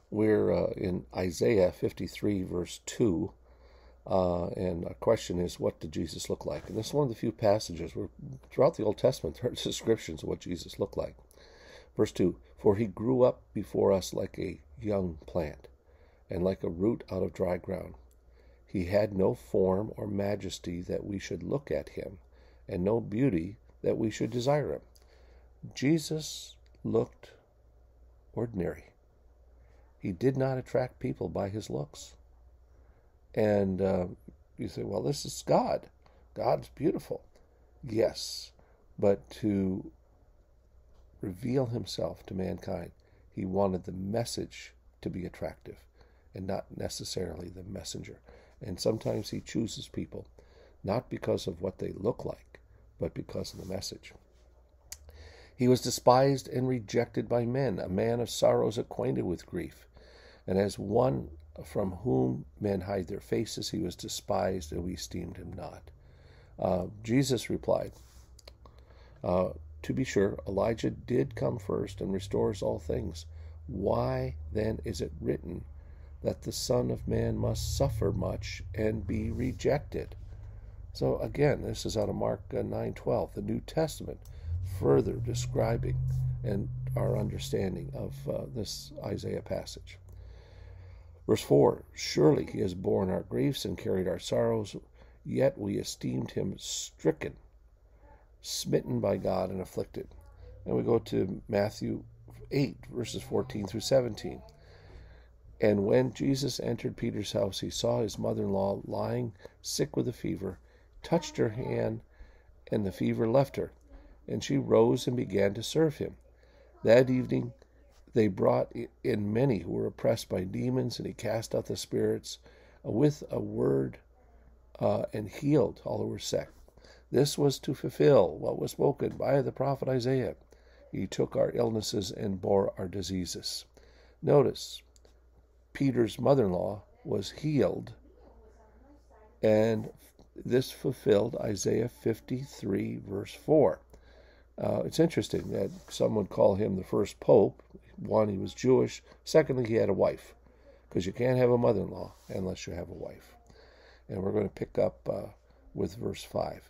We're in Isaiah 53, verse 2, and our question is, what did Jesus look like? And this is one of the few passages where throughout the Old Testament there are descriptions of what Jesus looked like. Verse 2, for he grew up before us like a young plant, and like a root out of dry ground. He had no form or majesty that we should look at him, and no beauty that we should desire him. Jesus looked ordinary. He did not attract people by his looks. And you say, well, this is God. God's beautiful. Yes, but to reveal himself to mankind, he wanted the message to be attractive and not necessarily the messenger. And sometimes he chooses people not because of what they look like, but because of the message. He was despised and rejected by men, a man of sorrows, acquainted with grief. And as one from whom men hide their faces, he was despised, and we esteemed him not. Jesus replied, to be sure, Elijah did come first and restores all things. Why then is it written that the Son of Man must suffer much and be rejected? So again, this is out of Mark 9:12, the New Testament, further describing and our understanding of this Isaiah passage. Verse 4, surely he has borne our griefs and carried our sorrows, yet we esteemed him stricken, smitten by God, and afflicted. And we go to Matthew 8, verses 14 through 17. And when Jesus entered Peter's house, he saw his mother-in-law lying sick with a fever, touched her hand, and the fever left her. And she rose and began to serve him. That evening they brought in many who were oppressed by demons, and he cast out the spirits with a word and healed all who were sick. This was to fulfill what was spoken by the prophet Isaiah. He took our illnesses and bore our diseases. Notice, Peter's mother-in-law was healed, and this fulfilled Isaiah 53, verse 4. It's interesting that some would call him the first pope. One, he was Jewish. Secondly, he had a wife, because you can't have a mother-in-law unless you have a wife. And we're going to pick up with verse 5.